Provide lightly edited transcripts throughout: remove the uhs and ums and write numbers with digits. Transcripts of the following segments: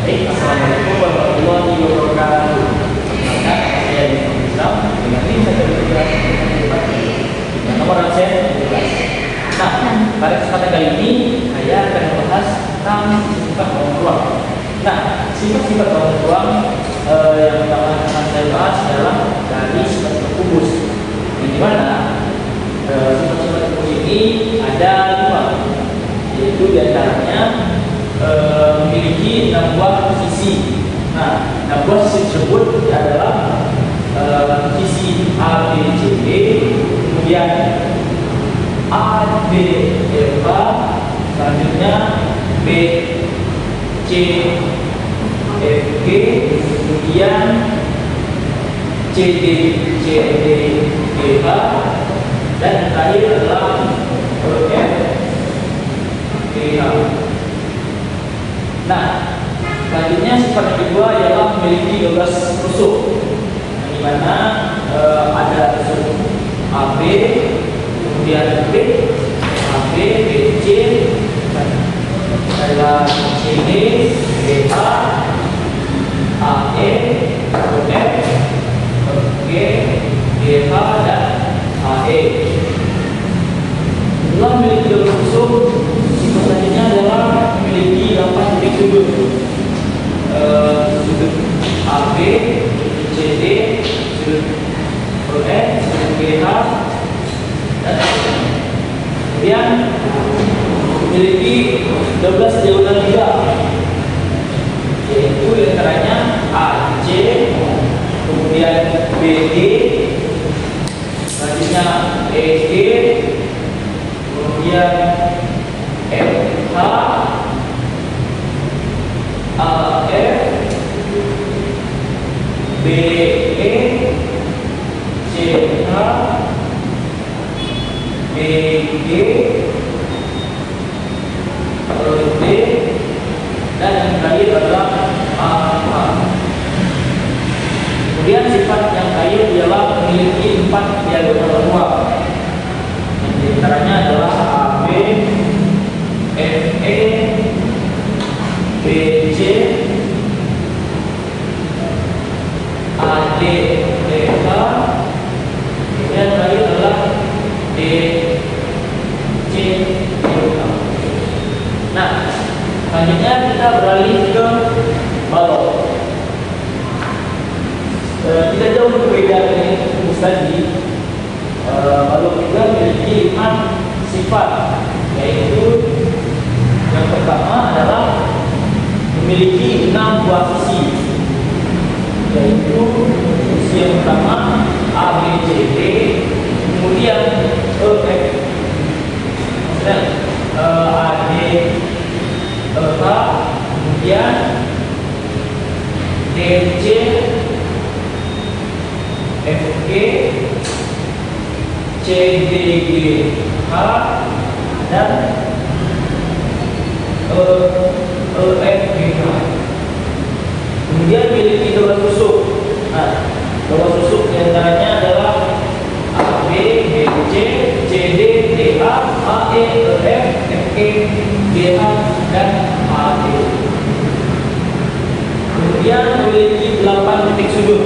Assalamualaikum warahmatullahi wabarakatuh. Perkenalkan, saya Yusuf Islam dengan tim saya nomor absen 12. Nah, pada kesempatan kali ini saya akan membahas tentang sifat bawang beruang. Nah, sifat-sifat bawang beruang yang pertama akan saya bahas adalah dari sifat-sifat kubus. Yang dimana sifat-sifat kubus ini ada 5, yaitu diantaranya memiliki 6 buah sisi. Nah, 6 buah sisi tersebut adalah sisi A, B, C, D, kemudian A, B, F, selanjutnya B, C, F, G, kemudian C, D, C, D, E, H, dan yang terakhir adalah F, G, H. Nah, selanjutnya sifat yang kedua ialah memiliki 12 tusuk, yang dimana ada tusuk AB, kemudian B, AB, BC, adalah CD, BA, AE, F, G, GH, dan AE. Setelah memiliki 12 tusuk, sifat selanjutnya adalah memiliki 8 titik sudut. Sudut AB, CD, sudut E, sudut GH, dan kemudian memiliki 12 diagonal lidah, yaitu diantaranya AC, kemudian BD, selanjutnya EG, kemudian FH, AF, BE, CH, BG, LD, dan yang terakhir adalah AH. Kemudian sifat yang terakhir ialah memiliki 4 diagonal ruang. Di antaranya adalah AB, FE, BC, AD, DH, dan terakhir adalah DC, DH. Nah, selanjutnya kita beralih ke balok. Tidak jauh berbeda dengan kubus tadi. Balok juga memiliki 5 sifat, yaitu yang pertama adalah memiliki 6 buah sisi, yaitu sisi yang pertama A, B, C, D, kemudian E, F, dan A, D, E, H, kemudian D, C, F, G, C, D, G, H, dan F, G, H. Kemudian memiliki 12 tusuk. Nah, 12 tusuk diantaranya adalah A, B, B, C, C, D, D, H, A, E, F, F, G, G, H, dan A, E. Kemudian memiliki 8 titik sudut.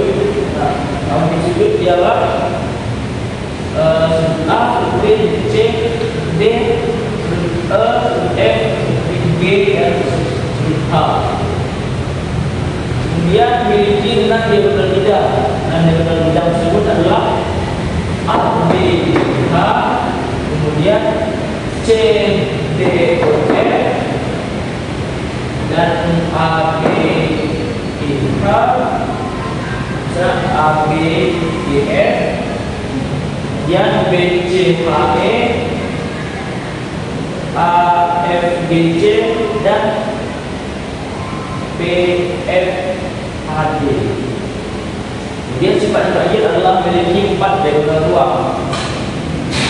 Nah, 8 titik sudut ialah A, B, C, D, E, F, G, dan H. Kemudian memiliki 6 diagonal lidah. 6 diagonal lidah tersebut adalah A, B, H, kemudian C, D, F, dan A, B, H, dan A, B, G, F, kemudian B, C, H, E, A, F, G, C, dan B, F, H, D. Kemudian sifat terakhir adalah memiliki 4 diagonal ruang,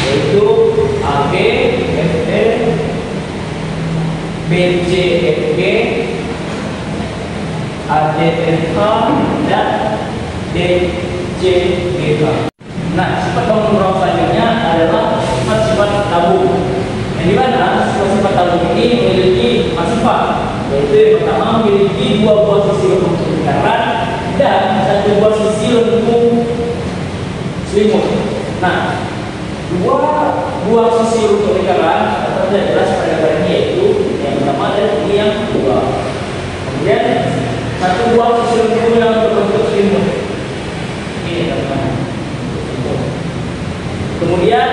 yaitu A, B, F, E, B, C, F, G, A, D, F, H, dan D, C, G, H. Nah, sifat bawang beruang selanjutnya adalah sifat-sifat tabung, yang dimana sifat-sifat tabung ini memiliki 4 sifat, yaitu yang pertama memiliki dua buah sisi lengkung lingkaran dan satu buah sisi lengkung selimut. Nah, dua buah sisi lengkung lingkaran atau tidak jelas pada gambar ini yaitu yang pertama dan ini yang kedua. Kemudian satu buah sisi lengkung yang berbentuk selimut. Ini teman-teman. Kemudian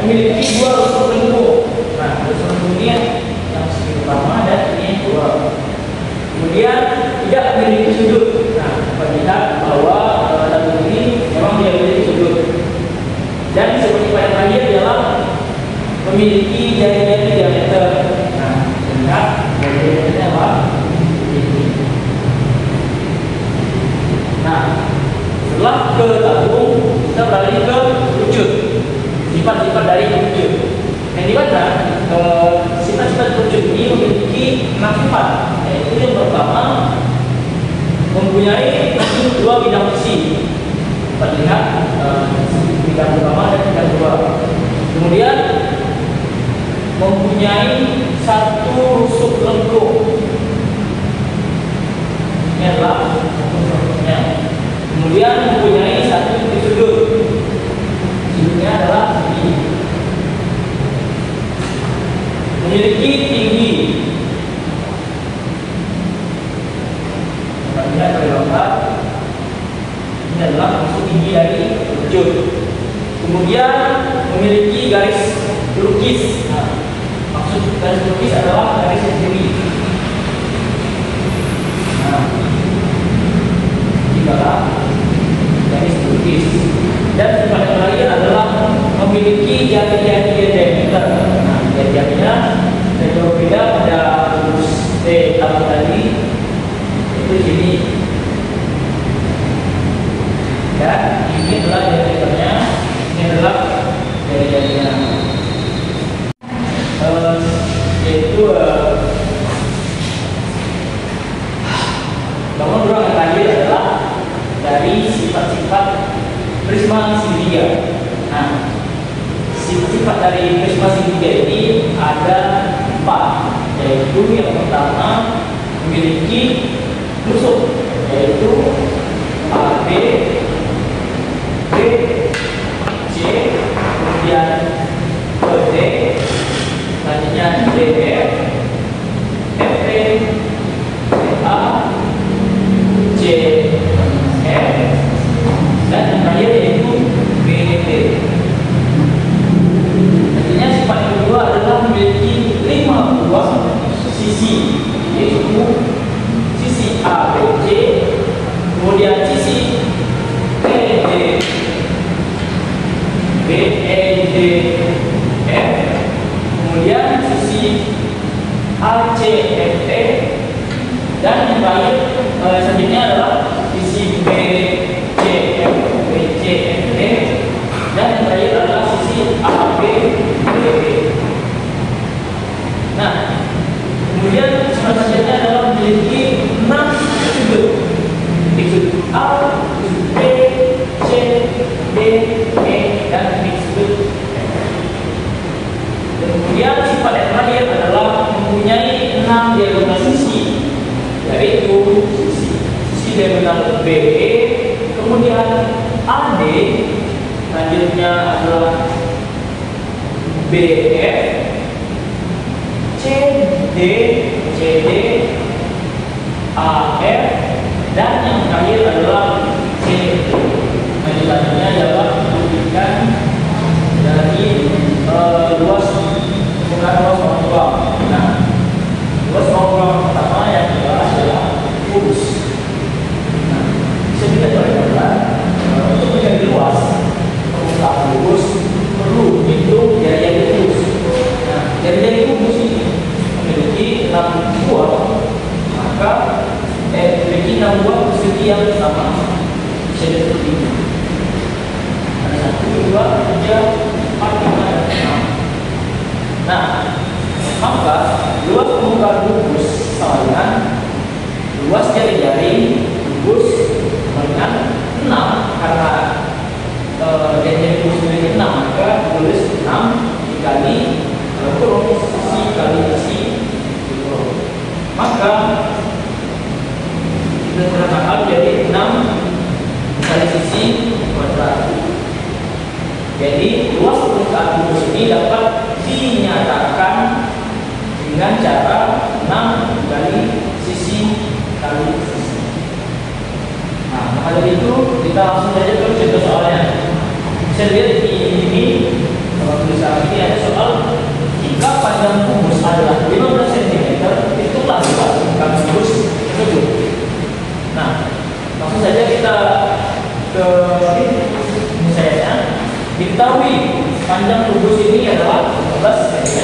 memiliki dua rusuk lengkung. Nah, rusuk lengkung ini yang sisi pertama dan ini yang kedua. Kemudian tidak memiliki sudut. Nah, kita lihat bahwa tabung ini memang tidak memiliki sudut. Dan seperti pada terakhir adalah memiliki jari-jari diameter. Nah, lihat jari-jarinya apa? Ini. Nah, setelah ke tabung, kita beralih ke wujud. Sifat-sifat dari wujud. Yang di mana sifat-sifat wujud ini memiliki 6 sifat. Yaitu yang pertama mempunyai dua bidang fungsi. Kita lihat bidang pertama dan bidang kedua. Kemudian mempunyai satu rusuk lengkung. Ini adalah rusuknya. Kemudian mempunyai satu titik sudut. Sudutnya adalah ini. Memiliki tinggi. Kita lihat dari gambar. Ini adalah maksud tinggi dari wujud. Kemudian memiliki garis lukis. Nah, maksud garis lukis adalah garis sendiri. Nah, inilah garis lukis. Dan sifat yang lain adalah memiliki jari-jari diameter. Nah, jari-jarinya berbeda pada lurus tabung tadi. Itu sini. Ya, ini adalah jari-jarinya, ini adalah jari-jarinya. Yaitu nomor dua yang terakhir adalah dari sifat-sifat prisma segitiga. Nah, sifat-sifat dari prisma segitiga ini ada 4, yaitu yang pertama memiliki rusuk, yaitu AB, B, C, kemudian D, selanjutnya DF, FP, A, C, F, dan yang terakhir yaitu BD. Artinya sifat yang kedua adalah memiliki 5 buah sisi, yaitu sisi A, B, C, kemudian sisi B, E, D, F, kemudian sisi A, C, F, E, dan yang terakhir selanjutnya adalah sisi B, C, F, B, C, F, E, dan yang terakhir adalah sisi A, B, D, E. Nah, kemudian selanjutnya adalah memiliki 6 sudut. Sudut A, sudut B, C, D, E, dan sudut F. Kemudian sifat yang terakhir adalah mempunyai 6 diagonal sisi, yaitu sisi diagonal BE, kemudian AD, selanjutnya adalah BF, CD, CD, AF, dan yang terakhir adalah CD. Nah, selanjutnya adalah memberikan dari luas ruang ruang. Nah, luas ruang ruang pertama yang dibahas adalah kubus. Nah, bisa kita coba untuk menjadi luas pengusaha kubus perlu hitung jari-jari kubus. Nah, jari-jari kubus ini memiliki 6 buah, maka memiliki 6 buah segi yang sama. Bisa seperti ini. Ada 1, 2, 3, 4, 5, dan 6. Nah, maka luas permukaan kubus sama dengan luas jari-jari kubus dengan 6, karena jari-jari kubus memiliki 6, maka tulis 6 dikali kurung sisi kali sisi kurung. Maka disederhanakan jadi 6 kali sisi kuadrat. Jadi luas permukaan kubus ini dapat dinyatakan dengan cara 6 kali sisi kali sisi. Nah, maka dari itu kita langsung saja ke contoh soalnya. Bisa lihat di ini, kalau tulisan ini ada soal jika panjang kubus adalah 15 cm, itulah luas permukaan kubus tersebut. Nah, langsung saja kita ke misalnya. Diketahui panjang kubus ini adalah 15 cm.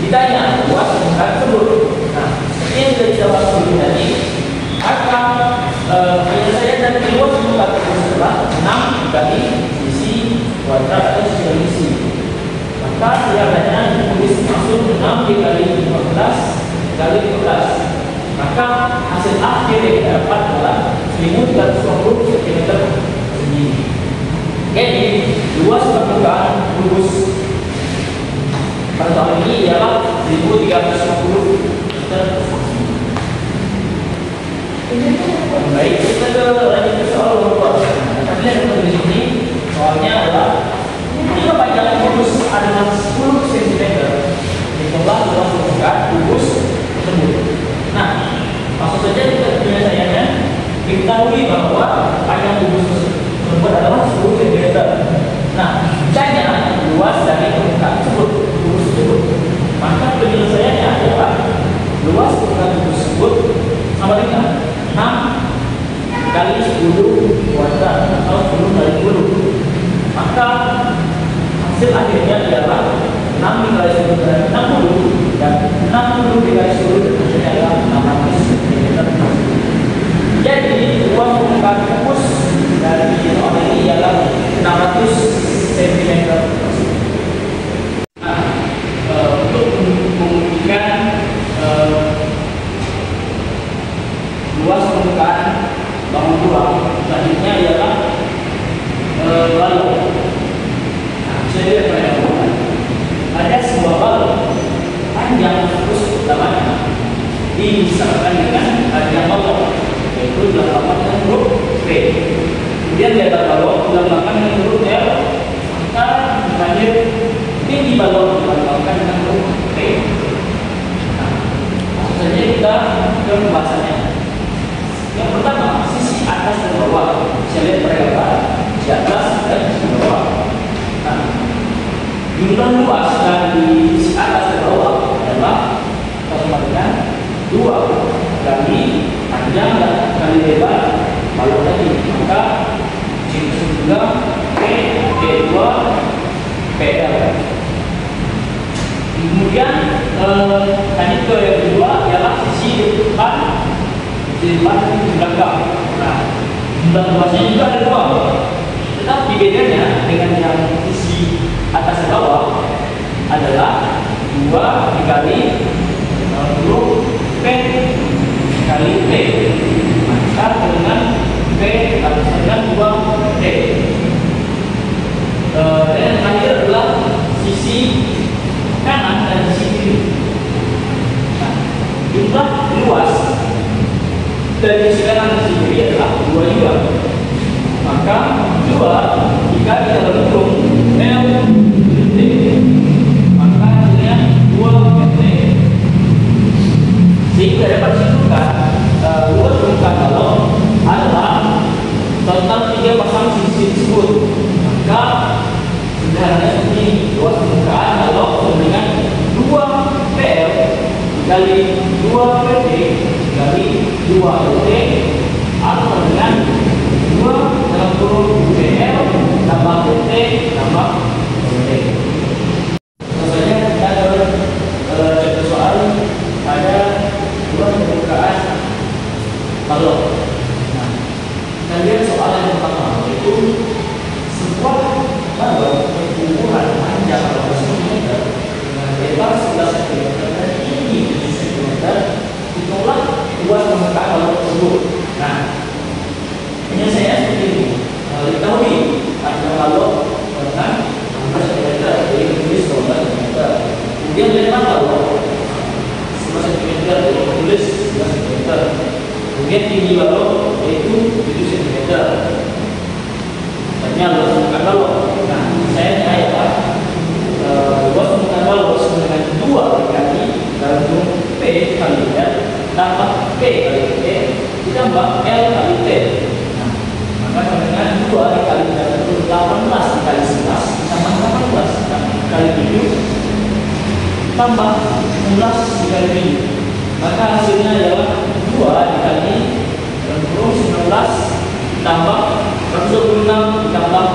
Ditanya luas permukaan tersebut. Nah, seperti yang sudah dijawab sebelum tadi, maka saya dan luas permukaan kubus adalah 6 kali sisi kuadrat atau sisi kali sisi. Maka biasanya ditulis langsung 6 dikali 15 kali 15. Maka hasil akhir yang didapat adalah 1320 cm persegi. Jadi luas permukaan kubus pada tahun ini ialah 1350 meter persegi. Baik, kita lanjut ke soal nomor 2. Tadi yang kita tulis ini soalnya adalah jika panjang kubus adalah 10 cm, itulah luas permukaan kubus tersebut. Nah, langsung saja kita penyelesaiannya. Diketahui bahwa panjang kubus tersebut adalah 10 cm. Nah, ditanya luas dari permukaan tersebut, kubus tersebut. Maka penyelesaiannya adalah luas permukaan kubus tersebut sama dengan 6 kali 10 kuadrat atau 10 kali 10. Maka hasil akhirnya adalah 6 dikali 10 kali 60 dan 60 dikali 10 hasilnya adalah 600 cm. Jadi luas permukaan kubus dari soal ini ialah 600 cm. Nah, untuk membuktikan luas permukaan bangun ruang selanjutnya ialah balok. Nah, bisa dilihat pada ada sebuah balok panjang terus utamanya disamakan dengan panjang balok, yaitu 8 dengan huruf P. Kemudian lebar balok 8 dengan huruf L, maka terakhir tinggi balok 8 dengan huruf P. Nah, langsung saja kita ke pembahasannya. Yang pertama, sisi atas dan bawah. Bisa lihat pada gambar di atas dan di bawah. Nah, jumlah luas dari sisi atas dan bawah adalah sama dengan 2 kali panjang dan kali lebar balok tadi. Maka jika juga P D2 PL. Kemudian tadi ke yang kedua ialah sisi depan di belakang. Nah, jumlah luasnya juga ada 2. Tetapi bedanya dengan yang sisi atas dan bawah adalah 2 dikali huruf P kali T. Maka dengan P harus dengan 2T. Dan yang terakhir adalah sisi kanan dan sisi kiri. Nah, jumlah luas dari sisi kanan dan sisi kiri adalah 2 juga. Maka 2 jika kita berhitung L T, maka hasilnya 2T. Sehingga dapat ditentukan luas permukaan balok adalah total 3 pasang sisi tersebut. Maka sederhananya seperti ini, luas permukaan balok dengan 2 PL dikali 2 PT dikali 2 LT atau dengan 2 dalam kurung PL tambah PT tambah LT. Contohnya kita contoh soal pada luas permukaan balok. Nah, kita lihat soal yang pertama, yaitu sebuah balok berukuran panjang 12 cm dengan lebar 11 cm dan tinggi 7 cm. Itulah luas permukaan balok tersebut. Nah, penyelesaian seperti ini. Diketahui panjang balok dengan 16 cm, jadi tulis 12 cm. Kemudian lebar balok 11 cm, jadi tulis 11 cm. Kemudian tinggi balok yaitu 7 cm. Misalnya luas permukaan balok. Nah, saya tanya Pak, luas permukaan balok sama dengan 2 dikali dalam kurung P kali L tambah P kali T ditambah L kali T. Nah, maka sama dengan 2 dikali dalam kurung 18 dikali 11 ditambah 18 kali 7 tambah 16 dikali 7. Maka hasilnya adalah 2 dikali dalam kurung 19 tambah 126 ditambah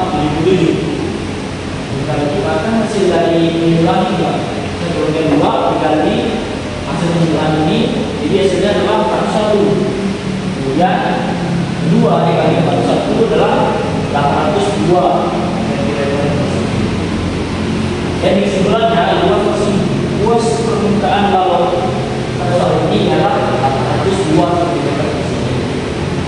77. Maka hasil dari penjumlahan ini kemudian 2 dikali hasil penjumlahan ini, jadi hasilnya adalah 41. Kemudian 2 dikali 41 adalah 802. Jadi kesimpulannya luas permukaan balok pada soal ini adalah 802 cm persegi.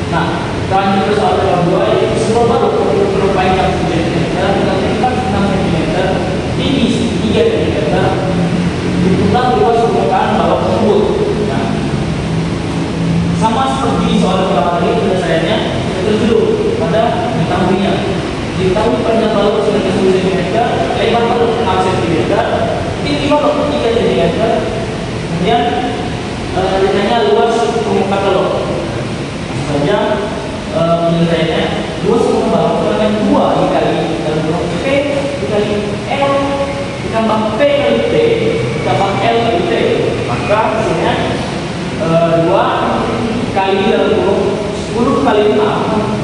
Nah, lanjut ke soal kedua, seluruh balok perlu panjang 9 cm dengan tingkat 6 cm, tinggi 3 cm, diputar luas permukaan balok tersebut. Nah, sama seperti di soal pertama tadi, penyelesaiannya kita dulu pada mengetahuinya. Diketahui panjang balok sebagai 10 cm, lebar balok 6 cm, tinggi balok 3 cm, kemudian ditanya luas permukaan balok. Saja penyelesaiannya luas permukaan balok dengan 2 dikali dalam kurung P dikali L ditambah P kali T ditambah L kali T. Maka hasilnya 2 kali dalam kurung 10 kali 6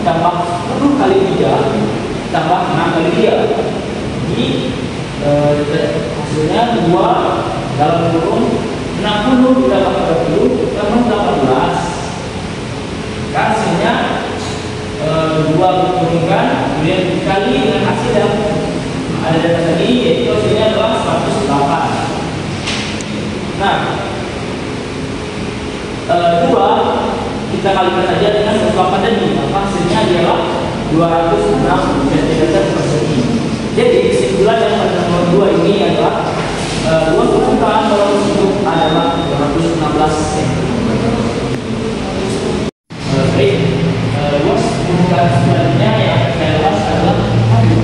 tambah 10 kali 3 tambah 6 kali 3. Jadi hasilnya 2 dalam kurung 60 ditambah 30 tambah 18. Hasilnya 2 dikurungkan kemudian dikali dengan hasil yang ada data tadi, yaitu hasilnya adalah 108. Nah, 2 kita kalikan saja dengan 108 tadi, maka hasilnya adalah 206 cm persegi. Jadi kesimpulan yang pada nomor 2 ini adalah luas permukaan balok tersebut adalah 216 cm. Baik, luas permukaan selanjutnya yang saya bahas adalah tabung.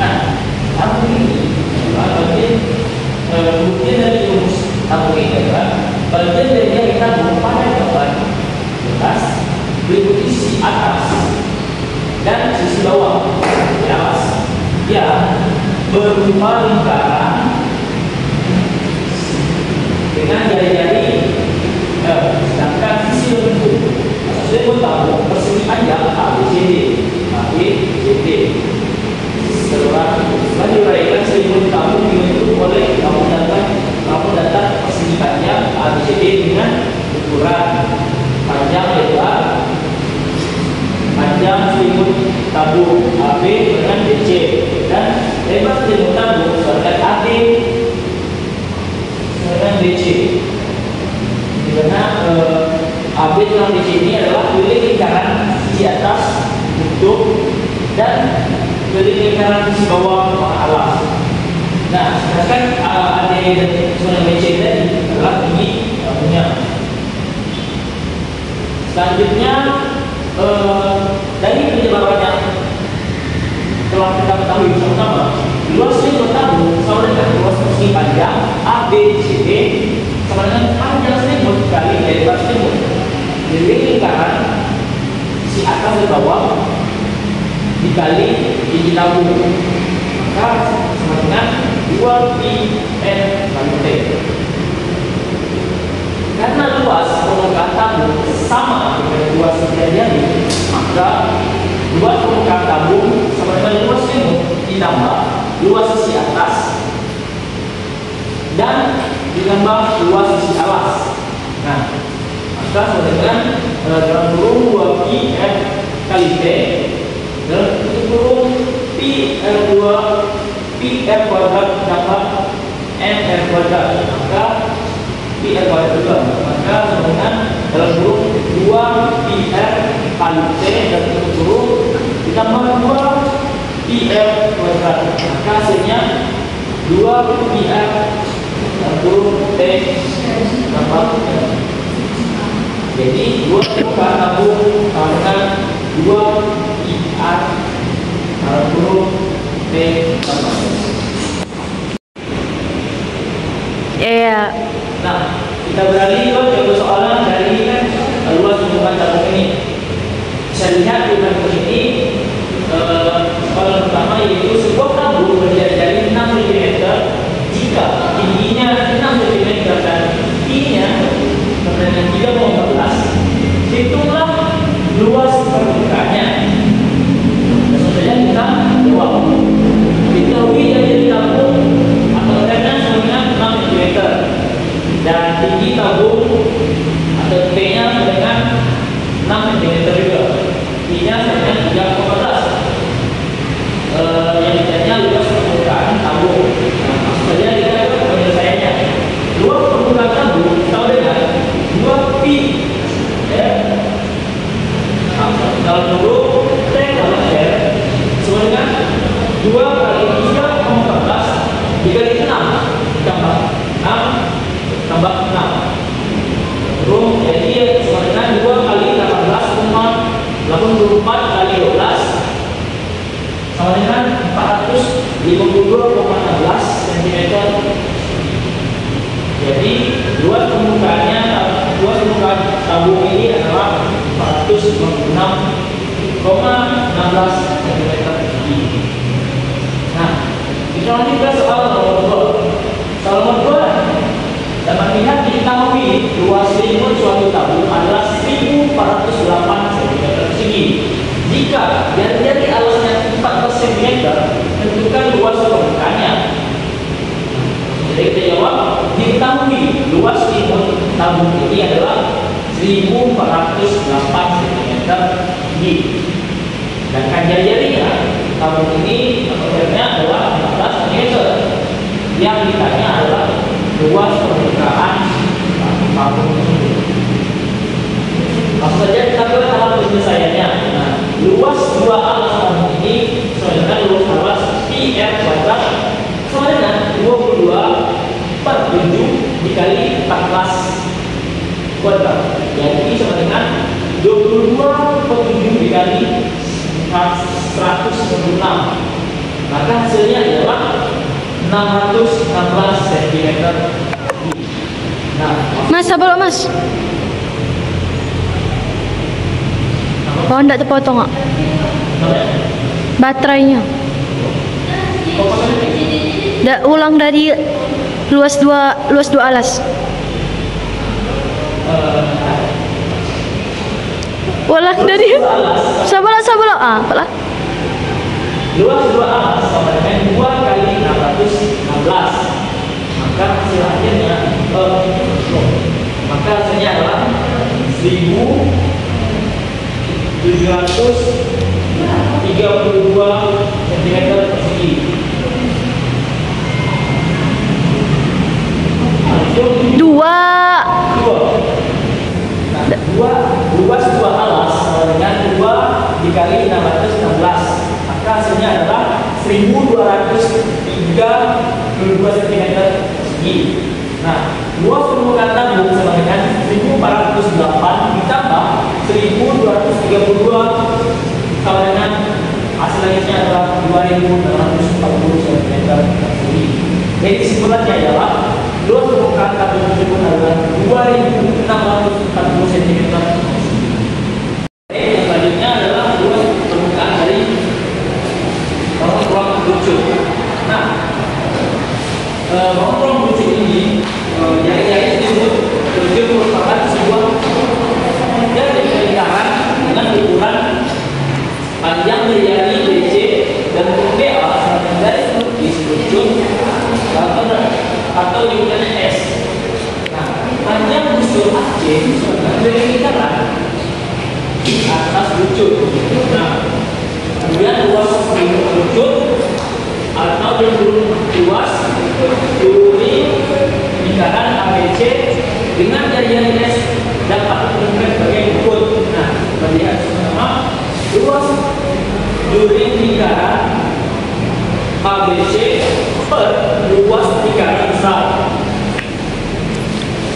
Nah, tabung ini adalah bagian dari rumus tabung ini adalah bagian dari jari tabung pada gambar atas berikut sisi atas dan sisi bawah di atas yang berupa lingkaran dengan jari-jari, sedangkan sisi bentuk selimut tabung persegi panjang ABCD. Setelah diuraikan, selimut tabung dibentuk oleh tabung datar persegi panjang ABCD dengan ukuran panjang lebar panjang selimut tabung AB dengan BC dan lebar selimut tabung sebagai AB dengan BC. Dimana AB dengan BC ini adalah keliling lingkaran sisi atas bentuk dan keliling lingkaran sisi bawah alas. Nah, sedangkan AB dan BC tadi adalah tinggi tabungnya. Selanjutnya dari penjelasan yang telah kita ketahui bersama, luas selimut tabung sama dengan luas persegi panjang ABCD sama dengan panjang selimut kali lebar selimut. Jadi lingkaran si atas dan bawah dikali tinggi tabung, maka sama dengan 2πn kali T. Karena luas permukaan tabung sama dengan luas jari, maka luas permukaan tabung sama dengan luas selimut ditambah luas sisi atas dan ditambah luas sisi alas. Nah, maka sama dengan dalam kurung 2πn kali T dalam kurung πr2 πr kuadrat ditambah mr kuadrat, maka PR kuadrat juga, maka sama dengan dalam kurung 2πr kali T dan kurung ditambah 2πr kuadrat, maka hasilnya 2πr dalam kurung T tambah Jadi 2 permukaan tabung sama 2 IR huruf P. Iya. Nah, kita beralih ke persoalan dari luas permukaan tabung ini. Bisa lihat di gambar ini, soalan pertama yaitu sebuah tabung berdiri dari 6 cm jika tingginya 6 cm dan tingginya berdiri 3,14, hitunglah luas permukaannya. Sebenarnya kita jawab. Diketahui dari tabung atau trennya sebenarnya 6 cm dan tinggi tabung atau T-nya dengan 6 cm juga. T-nya sebenarnya 3,14. Yang ditanya luas permukaan tabung. Maksud saja kita penyelesaiannya. Luas permukaan tabung sama dengan 2 pi. Ya. Dalam huruf T dalam R sama dengan 2 kali 3,14 dikali 6 tambah 6 tambah 6. Terus jadi sama dengan 2 kali 18,84 kali 12 sama dengan 452,16 cm. Jadi luas permukaan tabung ini adalah 456,16 cm. Nah, kita lanjut ke soal nomor 2. Soal nomor 2 dapat lihat diketahui luas selimut suatu tabung adalah 1408 cm persegi. Jika jari-jari alasnya 14 cm, tentukan luas permukaannya. Jadi kita jawab, diketahui luas selimut tabung ini adalah 1408 cm persegi. Sedangkan jari-jarinya tabung ini jarinya adalah 14 cm. Yang ditanya adalah luas permukaan tabung tersebut. Langsung saja kita ke dalam penyelesaiannya. Nah, luas 2 alas tabung ini sama dengan luas alas PR kuadrat sama dengan 22/7 dikali 14 kuadrat. Jadi sama dengan 22/7 dikali 196. Maka hasilnya adalah 616 cm. Nah, Mas, sabar Mas. Oh, enggak terpotong, Kak. Baterainya. Ulang dari luas dua alas. Ulang dari sabar. Apalah. Luas 2 alas sama dengan 2 kali 616. Maka hasilnya adalah 1732 cm persegi. Dua. Nah, luas 2 alas sama dengan 2 dikali 616. Maka hasilnya adalah 1232 cm persegi. Nah, luas permukaan tabung sama dengan 1408 ditambah 1232 sama dengan hasil akhirnya adalah 2640 cm persegi. Jadi kesimpulannya adalah luas permukaan tabung tersebut adalah 2640 cm persegi. Yang selanjutnya adalah luas permukaan dari ruang lucu. Nah, ruang lucu ini jari-jari disebut lucu merupakan sebuah jari lingkaran dengan ukuran panjang dari jari BC dan BA sama dari disebut atau diukurnya S. Nah, panjang busur AC sebenarnya dari lingkaran di atas lucu. Nah, kemudian luas lucu atau luas duri lingkaran ABC dengan jari-jari S dapat ditentukan sebagai berikut. Nah, kita lihat sama luas duri lingkaran ABC per luas lingkaran besar.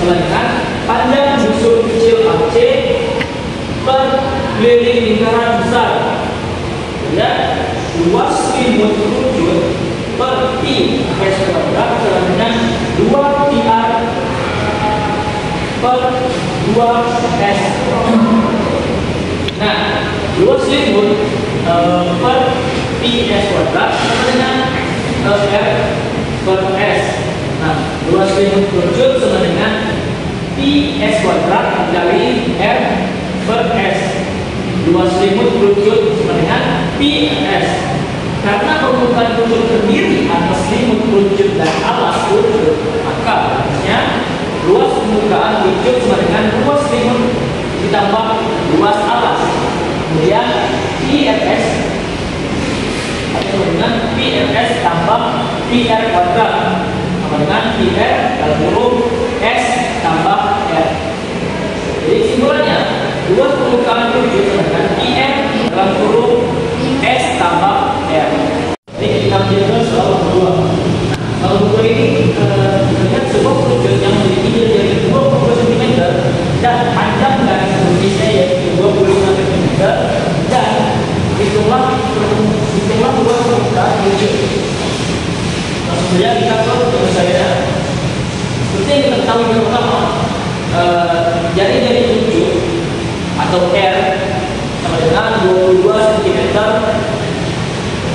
Selanjutnya panjang busur kecil AC keliling lingkaran besar. Ya, luas selimut kerucut per pi S kuadrat sama dengan 2 PR per 2S. Nah, luas selimut per pi S kuadrat sama dengan R per S. Nah, luas selimut kerucut sama dengan pi S kuadrat dikali R per S. Luas selimut kerucut sama dengan pi S. Karena permukaan kerucut terdiri atas selimut kerucut dan alas kerucut, maka harusnya luas permukaan kerucut sama dengan luas selimut ditambah luas alas. Kemudian PFS sama dengan PFS tambah PR kuadrat sama dengan PR dalam kurung S tambah R. Jadi simpulannya luas permukaan kerucut sama dengan PR dalam kurung S tambah R. Jadi kita menjadi soal kedua. Soal kedua ini terlihat sebuah kerucut yang memiliki dari 20 cm dan panjang garis lurusnya yaitu 25 cm dan itulah luas permukaan kerucut. Langsung saja kita ke penyelesaiannya. Seperti yang kita ketahui pertama, jari-jari kerucut atau R sama dengan 22 cm.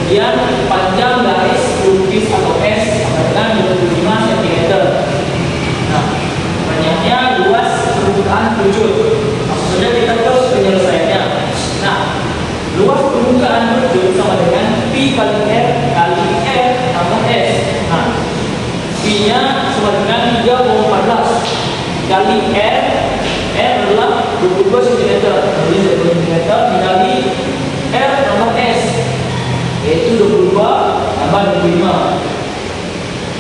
Kemudian panjang garis lukis atau S sama dengan 25 cm. Nah, pertanyaannya luas permukaan kerucut. Langsung saja kita terus penyelesaiannya. Nah, luas permukaan kerucut sama dengan P kali R kali R tambah S. Nah, P-nya sama dengan 3,14 kali R. R adalah 22 cm. Jadi 22 cm dikali R tambah S, yaitu 22 tambah 25.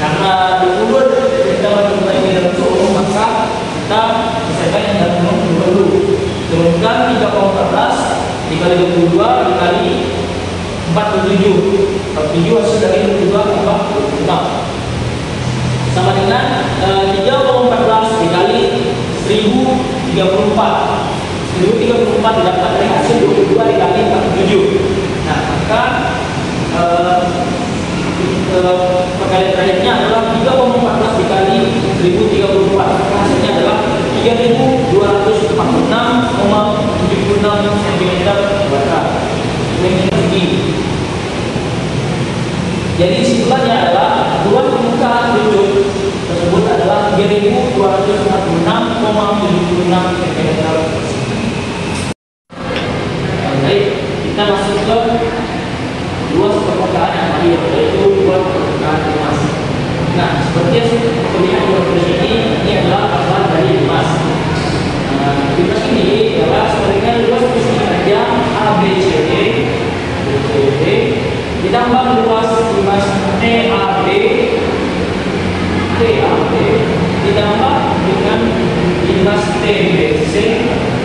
Karena 22 kita menentukan ini dalam suhu, maka kita selesaikan yang dalam nomor dulu. Turunkan 3,14 dikali 22 dikali 47. 47 hasil dari 22 tambah 25 sama dengan 3,14 dikali 1034. 1034 didapat dari hasil 22 dikali 47. Nah, maka perkalian terakhirnya adalah 3,14 dikali 1034. Hasilnya adalah 3246,76 cm kuadrat. Jadi kesimpulannya adalah luas permukaan kerucut tersebut adalah 3246,76 cm. Baik, kita masuk ke luas permukaan yang tadi, yaitu luas permukaan emas. Nah, seperti yang terlihat di ini adalah gambar dari emas. Emas ini adalah sebenarnya luas persegi ABCD ditambah luas emas TAB ditambah dengan emas TBC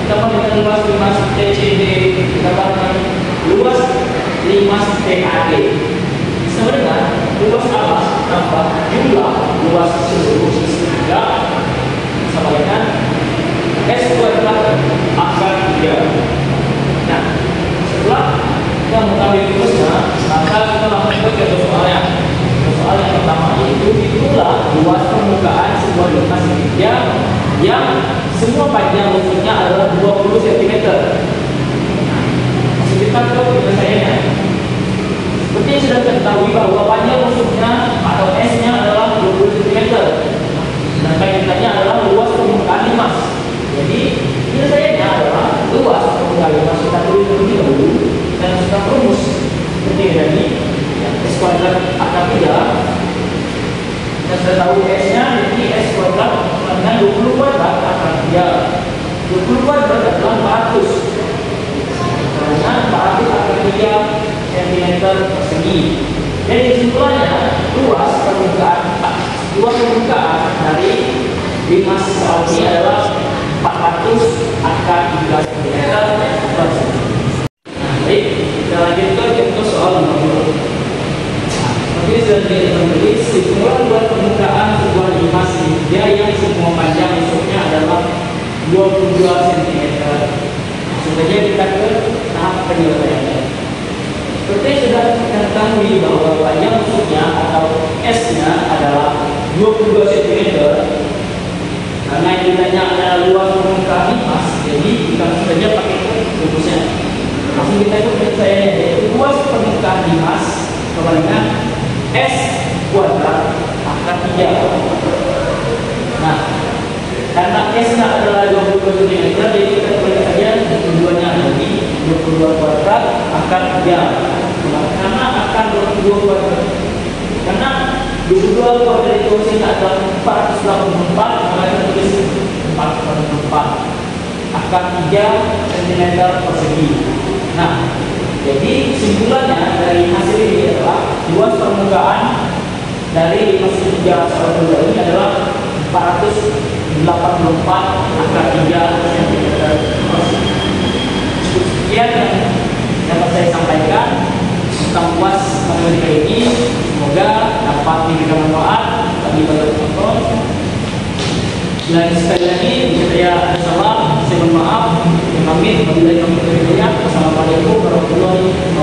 ditambah dengan luas emas TCD ditambah dengan luas emas TAD sama dengan luas alas tambah jumlah luas seluruh segitiga sama dengan S kuadrat akar 3. Nah, setelah kita mengetahui rumusnya, maka kita langsung ke soalnya. Soal yang pertama itu itulah luas permukaan sebuah lunas segitiga yang semua panjang lututnya adalah 20 cm. Masuk kita ke penyelesaiannya. Seperti yang sudah kita ketahui bahwa panjang lututnya atau S-nya adalah 20 cm. Sedangkan yang ditanya adalah luas permukaan emas. Jadi penyelesaiannya adalah luas permukaan emas kita tulis terlebih dahulu dan kita rumus seperti tadi S kuadrat akar 3. Kita sudah tahu S-nya, jadi S kuadrat dengan 20 kuadrat akar 3. 20 kuadrat adalah 400. Karena 400 akar 3 cm persegi. Jadi kesimpulannya luas permukaan dari emas soal ini adalah 400 akar 3 cm persegi. Baik, kita lanjutkan contoh soal 50. Seperti sudah ditulis, simpulan buat permukaan sebuah emas segitiga yang semua panjang lututnya adalah 22 cm. Sebenarnya kita ke wilayahnya. Seperti sudah kita ketahui bahwa panjang musuhnya atau S-nya adalah 22 cm. Karena yang ditanya adalah luas permukaan limas, jadi kita saja pakai rumusnya. Langsung kita ikut saya, yaitu luas permukaan limas kebalikan S kuadrat akar 3. Nah, karena S-nya adalah 22 cm, jadi kita balik saja keduanya lagi 22 kuadrat akar 3. Karena akar 22 kuadrat, karena 22 kuadrat itu hasilnya adalah 484, maka kita tulis 484 akar 3 cm persegi. Nah, jadi kesimpulannya dari hasil ini adalah luas permukaan dari limas 3 sama 2 ini adalah 484 akar 3 cm persegi. Sekian yang dapat saya sampaikan tentang luas matematika ini. Semoga dapat diberikan manfaat bagi para penonton. Dan sekali lagi, jika saya ada salah, saya mohon maaf. Amin. Wabillahi taufiq wal hidayah. Wassalamualaikum warahmatullahi wabarakatuh.